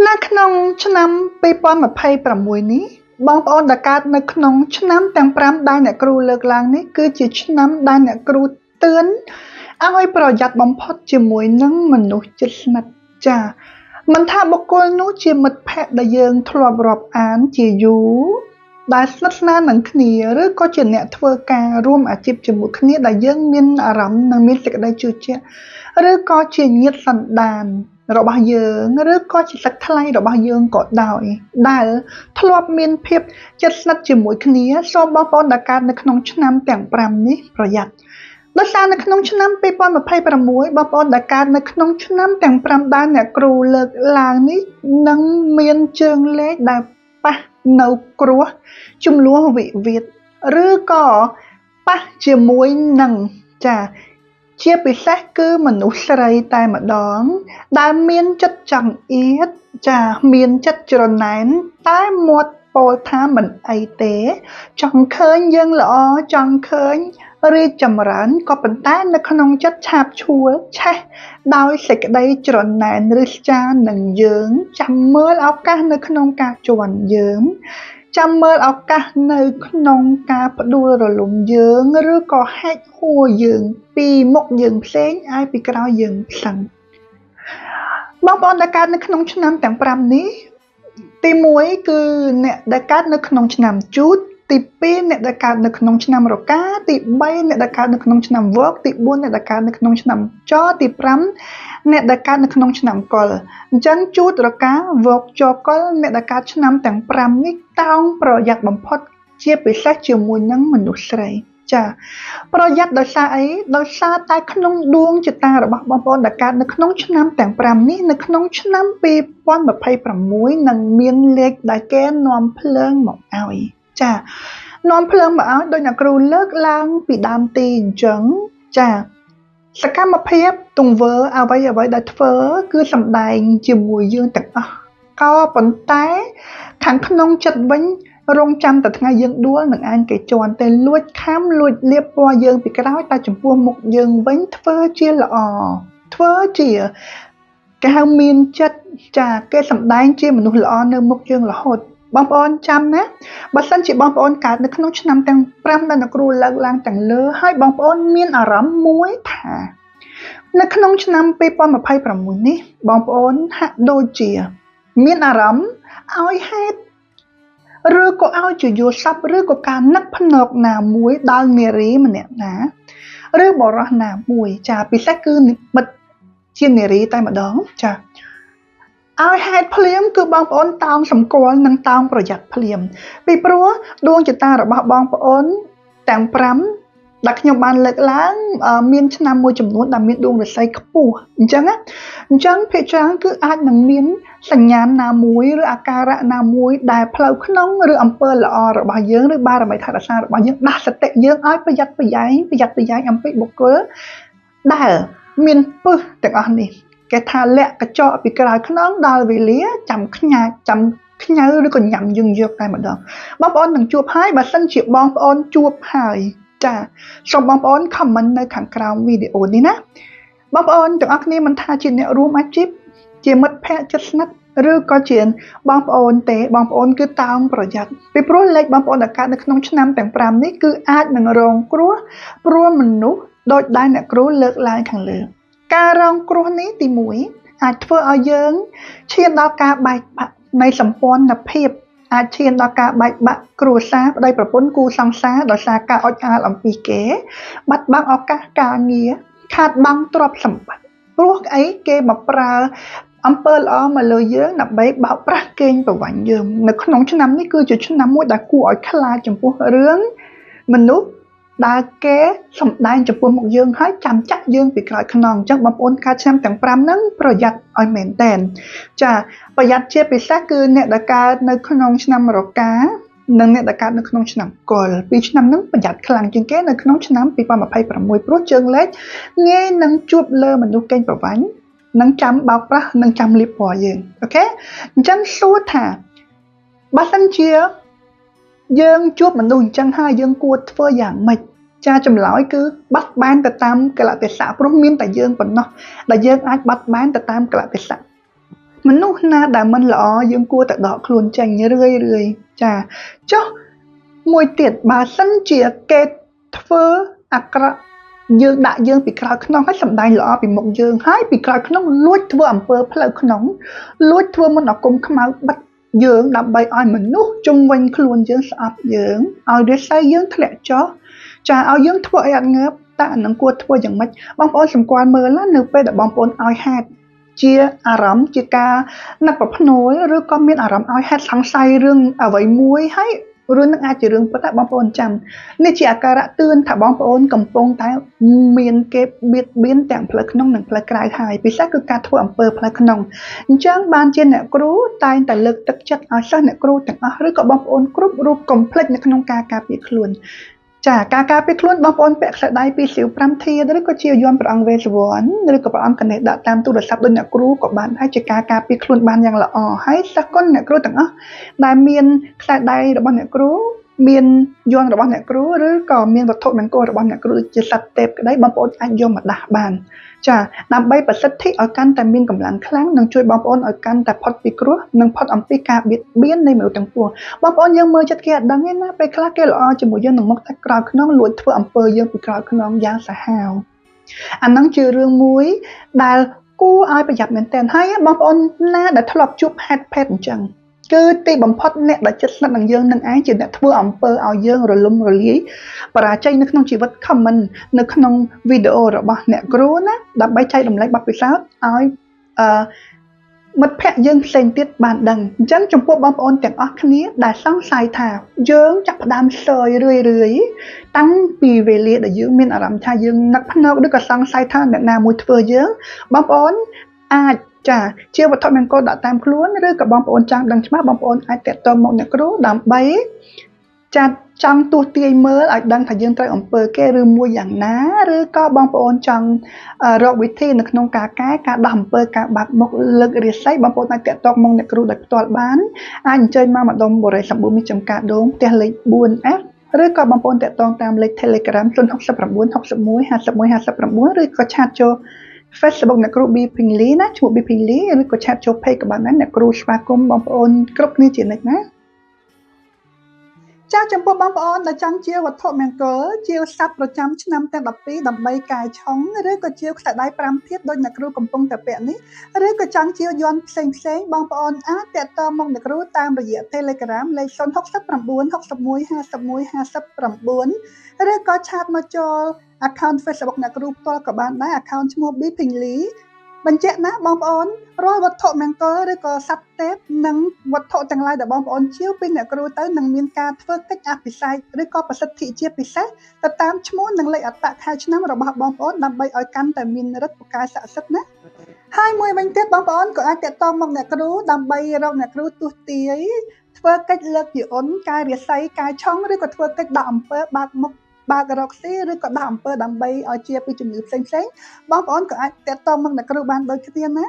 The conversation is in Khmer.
នៅក្នុងឆ្នាំ2026នេះបងប្អូនដែលកើតនៅក្នុងឆ្នាំទាំង5ដែលអ្នកគ្រូលើកឡើងនេះគឺជាឆ្នាំដែលអ្នកគ្រូទឿនឲ្យប្រយ័ត្នបំផុតជាមួយនឹងមនុស្សជិតស្និទ្ធចា៎មិនថាបុគ្គលនោះជាមិត្តភក្តិដែលយើងធ្លាប់រាប់អានជាយូរដែលស្និទ្ធស្នាលនឹងគ្នាឬក៏ជាអ្នកធ្វើការរួមអាជីពជាមួយគ្នាដែលយើងមានអារម្មណ៍និងមានសេចក្តីជឿជាក់ឬក៏ជាញាតិសន្តានរបស់យើងឬក៏ជាសាច់ថ្លៃរបស់យើងក៏ដោយដែលធ្លាប់មានភាពជិតស្និទ្ធជាមួយគ្នាសូមបងប្អូនដែលកើតនៅក្នុងឆ្នាំទាំង5នេះប្រយ័ត្នដោយសារនៅក្នុងឆ្នាំ2026បងប្អូនដែលកើតនៅក្នុងឆ្នាំទាំង5ដែលអ្នកគ្រូលើកឡើងនេះនឹងមានជើងលេខដែលប៉ះនៅគ្រោះជំលោះវិវាទឬក៏ប៉ះជាមួយនឹងជាពិសេសគឺមនុស្សស្រីតែម្ដងដែលមានចិត្តចង្អៀតមានចិត្តច្រណែនតែមាត់ពោលថាមិនអីទេចង់ឃើញយើងល្អចង់ឃើញរីកចម្រើនក៏ប៉ុន្តែនៅក្នុងចិត្តឆាបឆួលឆេះដោយសេចក្តីច្រណែនឬស្ចារនឹងយើងចាំមើលឱកាសនៅក្នុងការជន់យើងចាំមើលឱកាសនៅក្នុងការផ្ដួលរលំយើងឬក៏ហែកហួរយើងពីមុខយើងផ្សេងឲ្យពីក្រោយយើងផ្សឹងបងប្អូនដែលកើតនៅក្នុងឆ្នាំទាំង5នេះទី1គឺអ្នកដែលកើតនៅក្នុងឆ្នាំជូតទី2អ្នកដែលកើតនៅក្នុងឆ្នាំរកាទី3អ្នកដែលកើតនៅក្នុងឆ្នាំវកទី4អ្នកដែលកើតនៅក្នុងឆ្នាំចទី5អ្នកដែលកើតនៅក្នុងឆ្នាំកុលអញ្ចឹងជូតរកាវកចកុលអ្នកដែលកើតឆ្នាំទាំង5នេះតោងប្រយ័ត្នបំផុតជាពិសេសជាមួយនឹងមនុស្សស្រីប្រយ័ត្នដោយសារអីដោយសារតែក្នុងដួងជតារបស់បងប្អូនដែលកើតនៅក្នុងឆ្នាំទាំង5នេះនៅក្នុងឆ្នាំ2026នឹងមានលេខដែលគេនាំភ្លើងមកឲ្យនាំភ្លើងមកឲ្យដោយអ្នកគ្រូលើកឡើងពីដើមទីអញ្ចឹងសកម្មភាពទង្វើអ្វីដែលធ្វើគឺសម្ដែងជាមួយយើងទាំងអស់ក៏ប៉ុន្តែខាងក្នុងចិត្តវិញរងចាំតែថ្ងៃយើងដួលនឹងអានគេជន់តែលួចខាំលួចលាបពណ៌យើងពីក្រោយតែចំពោះមុខយើងវិញធ្វើជាល្អធ្វើជាគេហៅមានចិត្តគេសម្ដែងជាមនុស្សល្អនៅមុខយើងរហូតបងប្អូនចាំណាបើសិនជាបងប្អូនកើតនៅក្នុងឆ្នាំទាំង5ដែលអ្នកគ្រូលើកឡើងទាំងលើហើយបងប្អូនមានអារម្មណ៍មួយថានៅក្នុងឆ្នាំ2026នេះបងប្អូនហាក់ដូចជាមានអារម្មណ៍ឲ្យហេតុឬក៏ឲ្យជាយល់សប្តិឬក៏ការនឹកភ្នែកណាមួយដល់នារីម្នាក់ណាឬបរិសណាមួយពិសេសគឺនិមិត្តជានារីតែម្ដងឲ្យហេតុភ្លាមគឺបងប្អូនតោងសម្គាល់និងតោងប្រយ័ត្នភ្លាមពីព្រោះដួងជតារបស់បងប្អូនទាំង5ដែលខ្ញុំបានលើកឡើងមានឆ្នាំមួយចំនួនដែលមានដួងរាសីខ្ពស់អញ្ចឹងភាគច្រើនគឺអាចនឹងមានសញ្ញាណណាមួយឬអាការៈណាមួយដែលផ្លូវក្នុងឬអំពើល្អរបស់យើងឬបារមីថែរក្សារបស់យើងដាស់សតិយើងឲ្យប្រយ័ត្នប្រយែងអំពីបុគ្គលដែលមានពឹសទាំងអស់នេះគេថាលាក់កញ្ចក់ពីក្រោយខ្នងដល់វេលាចាំខ្ញៅឬក៏ញ៉ាំយើងយកតែម្ដងបងប្អូននឹងជួបហើយបើសិនជាបងប្អូនជួបហើយសូមបងប្អូន comment នៅខាងក្រោមវីដេអូនេះណាបងប្អូនទាំងអស់គ្នាមិនថាជាអ្នករួមអាជីពជាមិត្តភក្តិជិតស្និទ្ធឬក៏ជាបងប្អូនទេបងប្អូនគឺតោងប្រយ័ត្នពីព្រោះលេខបងប្អូនដែលកើតនៅក្នុងឆ្នាំទាំង5នេះគឺអាចនឹងរងគ្រោះព្រោះមនុស្សដូចដែលអ្នកគ្រូលើកឡើងខាងលើការរងគ្រោះនេះទី1អាចធ្វើឲ្យយើងឈានដល់ការបែកបាក់នៃសម្ព័ន្ធភាពអាចឈានដល់ការបែកបាក់គ្រួសារប្តីប្រពន្ធគូសង្សារដោយសារការអុចអាលអំពីគេបាត់បង់ឱកាសការងារខាតបង់ទ្រព្យសម្បត្តិព្រោះអីគេមកប្រើអំពើល្អមកលើយើងដើម្បីបោកប្រាស់កេងប្រវ័ញ្ចយើងនៅក្នុងឆ្នាំនេះគឺជាឆ្នាំមួយដែលគួរឲ្យខ្លាចចំពោះរឿងមនុស្សដែលគេសម្ដែងចំពោះមុខយើងហើយចាំចាក់យើងពីក្រោយខ្នងអញ្ចឹងបងប្អូនកើតឆ្នាំទាំង5ហ្នឹងប្រយ័ត្នឲ្យមែនតែនប្រយ័ត្នជាពិសេសគឺអ្នកដែលកើតនៅក្នុងឆ្នាំរកានិងអ្នកដែលកើតនៅក្នុងឆ្នាំកុលពីរឆ្នាំហ្នឹងប្រយ័ត្នខ្លាំងជាងគេនៅក្នុងឆ្នាំ2026ព្រោះជើងលេខងាយនឹងជួបលើមនុស្សកេងប្រវ័ញ្ចនឹងចាំបោកប្រាស់នឹងចាំលៀបពណ៌យើងអូខេអញ្ចឹងសួរថាបើសិនជាយើងជួបមនុស្សអញ្ចឹងហើយយើងគួរធ្វើយ៉ាងម៉េចចម្លើយគឺបាត់បែនទៅតាមកលៈទេសៈព្រោះមានតែយើងប៉ុណ្ណោះដែលយើងអាចបាត់បែនទៅតាមកលៈទេសៈ មនុស្សណាដែលមិនល្អយើងគួរតែដកខ្លួនចេញរឿយចាចុះមួយទៀតបើសិនជាគេធ្វើអាក្រក់យើងដាក់យើងពីក្រោយខ្នងហើយសម្ដែងល្អពីមុខយើងហើយពីក្រោយខ្នងលួចធ្វើអំពើផ្លូវខ្នងលួចធ្វើមន្តអាគមខ្មៅបិទយើងដើម្បីឲ្យមនុស្សជុំវិញខ្លួនយើងស្អប់យើងឲ្យរាសីយើងធ្លាក់ចុះចាឲ្យយើងធ្វើអីអត់ងើបតើអានឹងគួរធ្វើយ៉ាងម៉េចបងប្អូនសម្គាល់មើលនៅពេលដែលបងប្អូនឲ្យហេតុជាអារម្មណ៍ជាការនឹកប្រភ្នួលឬក៏មានអារម្មណ៍ឲ្យហេតុសង្ស័យរឿងអ្វីមួយហើយរឿងនឹងអាចជារឿងពិតតែបងប្អូនចាំនេះជាអាការៈទឿនថាបងប្អូនកំពុងតែមានគេបៀតបៀនទាំងផ្លូវក្នុងនិងផ្លូវក្រៅហើយពិសេសគឺការធ្វើអំពើផ្លូវក្នុងអញ្ចឹងបានជាអ្នកគ្រូតែងតែលើកទឹកចិត្តឲ្យសិស្សអ្នកគ្រូទាំងអស់ឬក៏បងប្អូនគ្រប់រូបកុំភ្លេចនៅក្នុងការការពារខ្លួនចាការការពារខ្លួនបងប្អូនពាក់ខ្សែដៃពីសៀវ5ធាតុឬក៏ជាយ័ន្តព្រះអង្គវេស្សវណ្ណឬក៏ព្រះអង្គកណេសដាក់តាមទូរស័ព្ទដូចអ្នកគ្រូក៏បានដែរជាការការពារខ្លួនបានយ៉ាងល្អហើយសិស្សគុណអ្នកគ្រូទាំងអស់ដែលមានខ្សែដៃរបស់អ្នកគ្រូមានយ័ន្តរបស់អ្នកគ្រូឬក៏មានវត្ថុមង្គលរបស់អ្នកគ្រូដូចជាសត្វទេពក្តីបងប្អូនអាចយកមកដាស់បានចាដើម្បីប្រសិទ្ធិឲ្យកាន់តែមានកម្លាំងខ្លាំងនិងជួយបងប្អូនឲ្យកាន់តែផុតពីគ្រោះនិងផុតអំពីការបៀតបៀននៃមនុស្សទាំងពួងបងប្អូនយើងមើលចិត្តគេអត់ដឹងទេណាពេលខ្លះគេល្អជាមួយយើងនឹងមកតែក្រោយខ្នងលួចធ្វើអំពើយើងពីក្រោយខ្នងយ៉ាងសាហាវអាហ្នឹងជារឿងមួយដែលគួរឲ្យប្រយ័ត្នមែនទែនហើយបងប្អូនណាដែលធ្លាប់ជួបហេតុភេទអញ្ចឹងគឺទីបំផុតអ្នកដែលចិត្តស្និទ្ធនឹងយើងនឹងឯងជាអ្នកធ្វើអំពើឲ្យយើងរលំរលាយបរាជ័យនៅក្នុងជីវិត comment នៅក្នុងវីដេអូរបស់អ្នកគ្រូណាដើម្បីចែករំលែកបទពិសោធន៍ឲ្យមិត្តភ័ក្តិយើងផ្សេងទៀតបានដឹងអញ្ចឹងចំពោះបងប្អូនទាំងអស់គ្នាដែលសង្ស័យថាយើងចាប់ផ្ដើមសើយរឿយតាំងពីវេលាដែលយើងមានអារម្មណ៍ថាយើងនឹកភ្នែកឬក៏សង្ស័យថាអ្នកណាមួយធ្វើយើងបងប្អូនអាចចាជាវត្ថុមង្គលដាក់តាមខ្លួនឬក៏បងប្អូនចង់ដឹងច្បាស់បងប្អូនអាចតាក់ទងមកអ្នកគ្រូដើម្បីចាត់ចង់ទស្សន៍ទាយមើលឲ្យដឹងថាយើងត្រូវអំពើគេឬមួយយ៉ាងណាឬក៏បងប្អូនចង់រកវិធីនៅក្នុងការដោះអំពើការបាក់មុខលើករាសីបងប្អូនអាចតាក់ទងមកអ្នកគ្រូដោយផ្ទាល់បានអាចអញ្ជើញមកម្ដុំបូរីសម្បូរមីចំការដូងផ្ទះលេខ 4F ឬក៏បងប្អូនតាក់ទងតាមលេខ Telegram 069 61 51 59ឬក៏ឆាតចូលFacebook អ្នកគ្រូ B Pingli ណាឈ្មោះ B Pingli ឬក៏ឆាតចូល Page ក៏បានដែរអ្នកគ្រូស្វាគមន៍បងប្អូនគ្រប់គ្នាជានិច្ចណាចាចំពោះបងប្អូនដែលចង់ជាវត្ថុមង្គលជាស័ព្ទប្រចាំឆ្នាំទាំង12ដើម្បីកែឆុងឬក៏ជាខ្សែដៃ5ធាតុដោយអ្នកគ្រូកំពុងតែពាក់នេះឬក៏ចង់ជាយ័ន្តផ្សេងបងប្អូនអាចតាក់ទងមកអ្នកគ្រូតាមរយៈ Telegram លេខ069 61 51 59ឬក៏ឆាតមកចូល account Facebook អ្នកគ្រូផ្ទាល់ក៏បានដែរ account ឈ្មោះ B Pingli បញ្ជាក់ណាបងប្អូនរាល់វត្ថុមង្គលឬក៏សត្វទេពនិងវត្ថុទាំងឡាយដែលបងប្អូនជាវពីអ្នកគ្រូទៅនឹងមានការធ្វើកិច្ចអភិសេកឬក៏ប្រសិទ្ធិជាពិសេសទៅតាមឈ្មោះនិងលេខអត្តខែឆ្នាំរបស់បងប្អូនដើម្បីឲ្យកាន់តែមានឫទ្ធិពូកែស័ក្តិសិទ្ធិណាហើយមួយវិញទៀតបងប្អូនក៏អាចតាក់ទងមកអ្នកគ្រូដើម្បីរកអ្នកគ្រូទស្សន៍ទាយធ្វើកិច្ចលើកពីអូនកាយរាសីកាយឆុងឬក៏ធ្វើកិច្ចដាក់អំពើបាក់មុខបើករកស៊ីឬក៏ដាក់អំពើដើម្បីឲ្យជាពីជំងឺផ្សេងបងប្អូនក៏អាចតាក់ទងមកអ្នកគ្រូបានដូចគ្នាណា